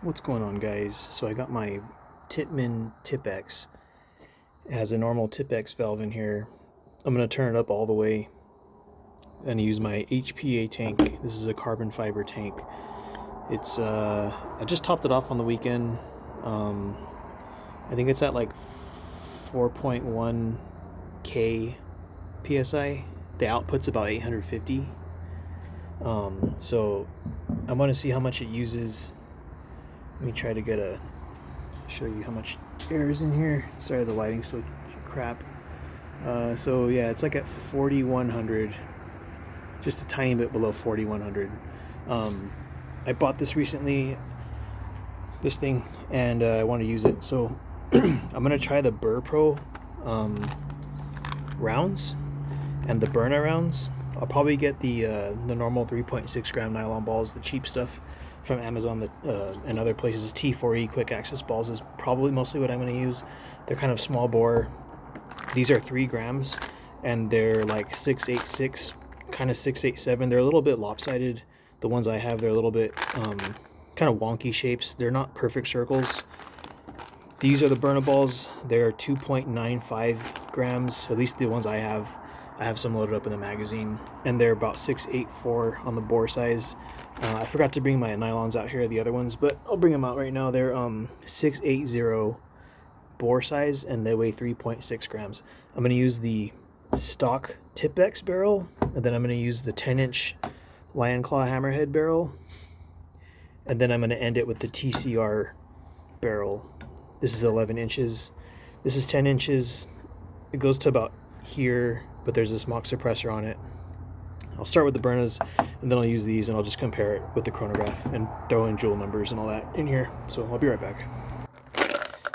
What's going on, guys? So I got my Tippmann TPX. It has a normal TPX valve in here. I'm going to turn it up all the way and use my HPA tank. This is a carbon fiber tank. It's I just topped it off on the weekend. I think it's at like 4.1 K PSI. The output's about 850. So I want to see how much it uses. Let me try to show you how much air is in here. Sorry, the lighting's so crap. So yeah, it's like at 4100, just a tiny bit below 4100. I bought this recently, this thing, and I want to use it. So I'm gonna try the Byrpro rounds and the Byrna rounds. I'll probably get the normal 3.6 gram nylon balls, the cheap stuff from Amazon and other places. T4E quick access balls is probably mostly what I'm going to use. They're kind of small bore. These are 3 grams and they're like 686, kind of 687. They're a little bit lopsided. The ones I have, they're a little bit kind of wonky shapes. They're not perfect circles. These are the Byrna balls. They're 2.95 grams, at least the ones I have. I have some loaded up in the magazine, and they're about 684 on the bore size. I forgot to bring my nylons out here, the other ones, but I'll bring them out right now. They're 680 bore size, and they weigh 3.6 grams. I'm going to use the stock TPX barrel, and then I'm going to use the 10-inch Lion Claw hammerhead barrel, and then I'm going to end it with the TCR barrel. This is 11 inches. This is 10 inches. It goes to about here, but there's this mock suppressor on it. I'll start with the Byrnas, and then I'll use these, and I'll just compare it with the chronograph and throw in Joule numbers and all that in here. So I'll be right back.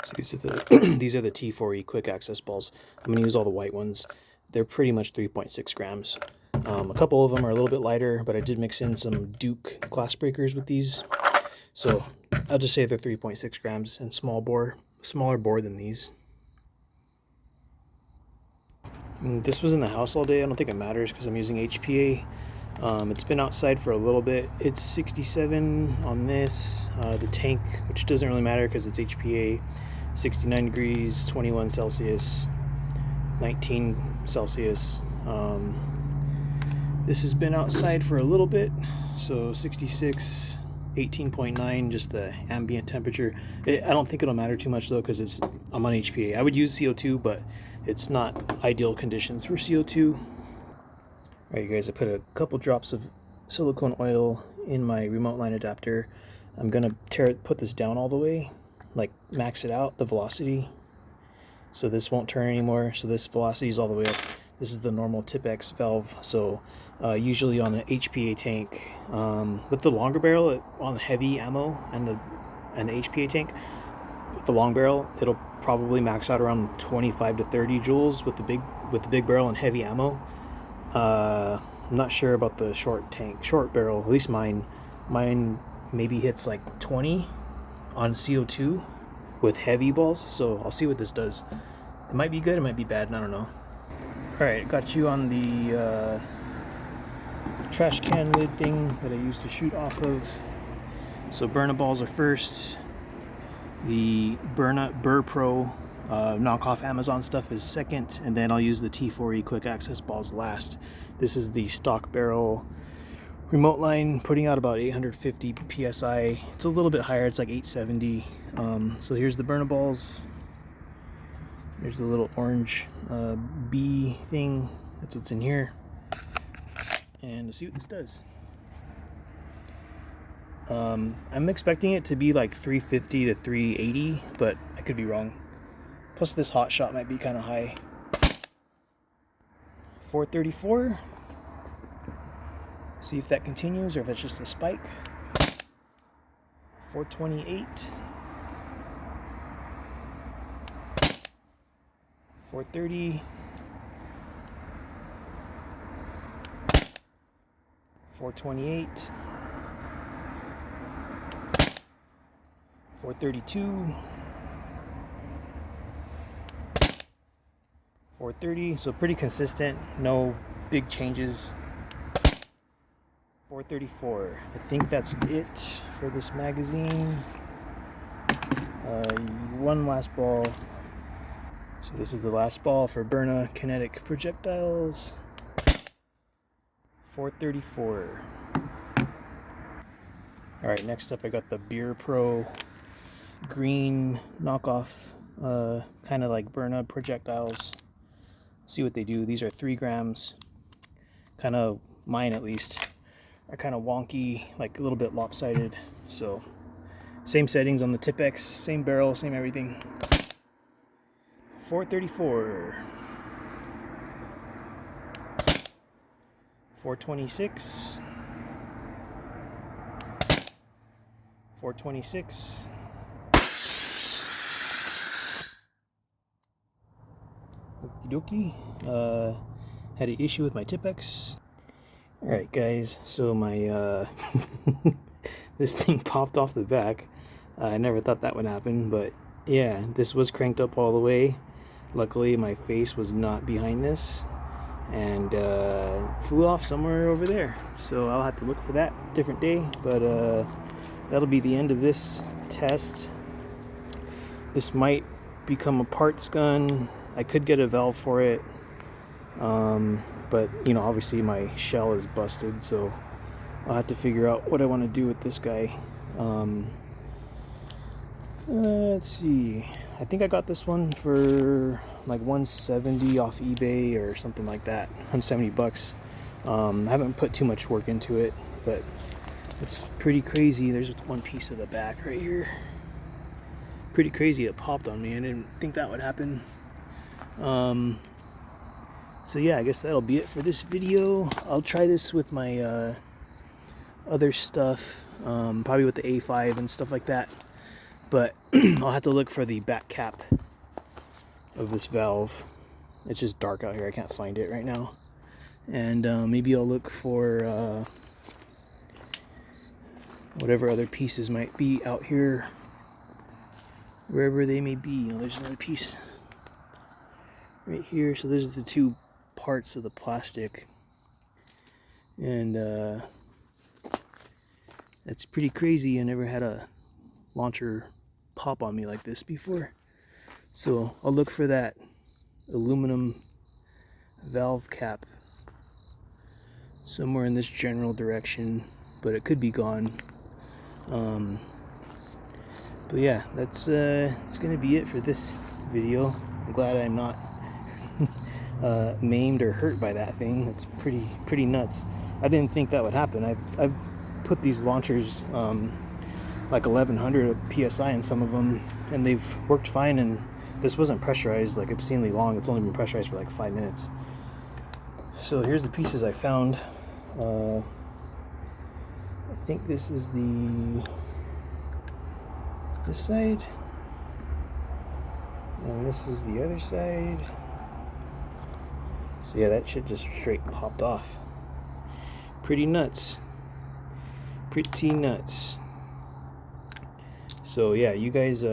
So these are the these are the T4E quick access balls. I'm gonna use all the white ones. They're pretty much 3.6 grams. A couple of them are a little bit lighter, but I did mix in some Duke glass breakers with these. So I'll just say they're 3.6 grams and smaller bore than these. This was in the house all day. I don't think it matters because I'm using HPA. It's been outside for a little bit. It's 67 on this. The tank, which doesn't really matter because it's HPA, 69 degrees, 21 Celsius, 19 Celsius. This has been outside for a little bit, so 66, 18.9, just the ambient temperature. I don't think it'll matter too much though because I'm on HPA. I would use CO2, but it's not ideal conditions for CO2. Alright, you guys, I put a couple drops of silicone oil in my remote line adapter. I'm gonna put this down all the way, like max it out, the velocity, so this won't turn anymore. So this velocity is all the way up. This is the normal TPX valve. So usually on an HPA tank, with the longer barrel on heavy ammo and the HPA tank, with the long barrel, it'll probably max out around 25 to 30 joules with the big barrel and heavy ammo. I'm not sure about the short barrel. At least mine maybe hits like 20 on CO2 with heavy balls. So I'll see what this does. It might be good, it might be bad, and I don't know. Alright, got you on the trash can lid thing that I used to shoot off of. So Byrna balls are first. The Byrpro knockoff Amazon stuff is second, and then I'll use the T4E quick access balls last. This is the stock barrel remote line, putting out about 850 PSI. It's a little bit higher, it's like 870. So here's the Byrna balls. There's the little orange B thing. That's what's in here. And let's see what this does. I'm expecting it to be like 350 to 380, but I could be wrong. Plus this hot shot might be kind of high. 434. See if that continues or if it's just a spike. 428. 430. 428. 432. 430, so pretty consistent, no big changes. 434. I think that's it for this magazine. One last ball. So this is the last ball for Byrna kinetic projectiles. 434. Alright, next up I got the Byrpro green knockoff, kind of like Byrna projectiles. See what they do. These are 3 grams. Kind of, mine at least, are kind of wonky, like a little bit lopsided. So, same settings on the TPX, same barrel, same everything. 434. 426. 426. Okie dokie. Had an issue with my Tippmann. Alright guys, so my this thing popped off the back. I never thought that would happen, but yeah, this was cranked up all the way. Luckily my face was not behind this, and flew off somewhere over there. So I'll have to look for that different day, but that'll be the end of this test. This might become a parts gun. I could get a valve for it, but you know, obviously my shell is busted, so I'll have to figure out what I want to do with this guy. Let's see, I think I got this one for like 170 off eBay or something like that, 170 bucks. I haven't put too much work into it, but it's pretty crazy. There's one piece of the back right here. Pretty crazy, it popped on me. I didn't think that would happen. So yeah, I guess that'll be it for this video. I'll try this with my other stuff, probably with the A5 and stuff like that, but I'll have to look for the back cap of this valve. It's just dark out here, I can't find it right now. And maybe I'll look for whatever other pieces might be out here, wherever they may be. You know, there's another piece right here. So those are the 2 parts of the plastic, and it's pretty crazy. I never had a launcher pop on me like this before, so I'll look for that aluminum valve cap somewhere in this general direction, but it could be gone. But yeah, that's it's gonna be it for this video. I'm glad I'm not maimed or hurt by that thing. It's pretty nuts. I didn't think that would happen. I've put these launchers like 1100 psi in some of them, and they've worked fine, and this wasn't pressurized like obscenely long. It's only been pressurized for like 5 minutes. So here's the pieces I found. I think this is this side, and this is the other side. So yeah, that shit just straight popped off. Pretty nuts. Pretty nuts. So yeah, you guys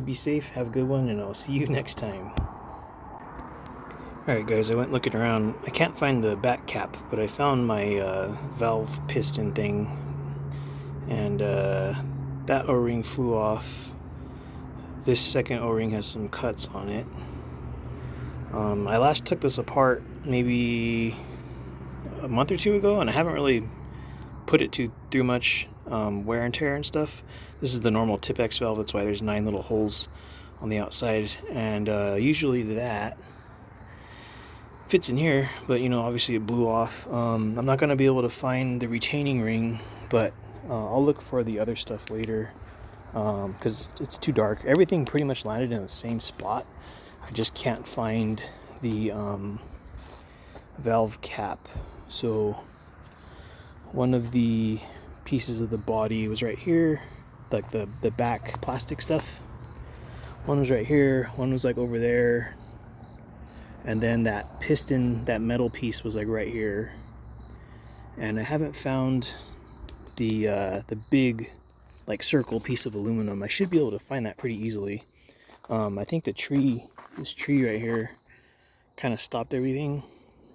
be safe, have a good one, and I'll see you next time. Alright guys, I went looking around. I can't find the back cap, but I found my valve piston thing, and that O-ring flew off. This second O-ring has some cuts on it. I last took this apart maybe a month or 2 ago, and I haven't really put it through much wear and tear and stuff. This is the normal TPX valve, that's why there's 9 little holes on the outside, and usually that fits in here, but you know, obviously it blew off. I'm not going to be able to find the retaining ring, but I'll look for the other stuff later, because it's too dark. Everything pretty much landed in the same spot. I just can't find the valve cap. So one of the pieces of the body was right here, like the back plastic stuff. One was right here, one was like over there, and then that piston, that metal piece was like right here. And I haven't found the big like circle piece of aluminum. I should be able to find that pretty easily. I think this tree right here kind of stopped everything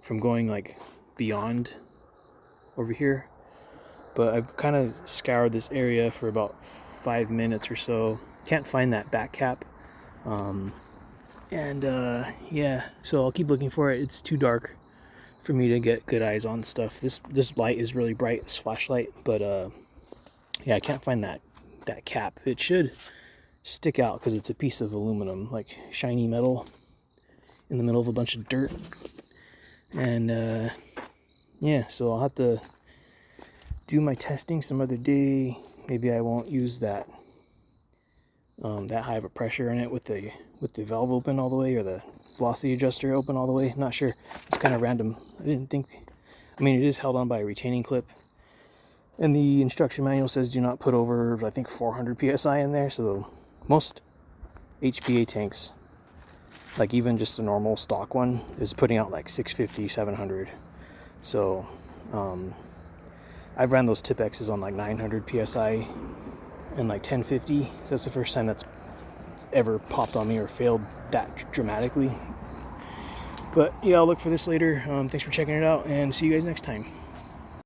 from going like beyond over here, but I've kind of scoured this area for about 5 minutes or so can't find that back cap. Yeah, so I'll keep looking for it. It's too dark for me to get good eyes on stuff. This light is really bright, this flashlight, but yeah, I can't find that cap. It should stick out because it's a piece of aluminum, like shiny metal in the middle of a bunch of dirt. And yeah, so I'll have to do my testing some other day. Maybe I won't use that that high of a pressure in it with the valve open all the way, or the velocity adjuster open all the way. I'm not sure. It's kind of random. I didn't think. I mean, it is held on by a retaining clip, and the instruction manual says do not put over, I think, 400 psi in there. So most HPA tanks, like even just a normal stock one, is putting out like 650, 700. So I've ran those TPXs on like 900 psi and like 1050. So that's the first time that's ever popped on me or failed that dramatically. But yeah, I'll look for this later. Thanks for checking it out, and see you guys next time.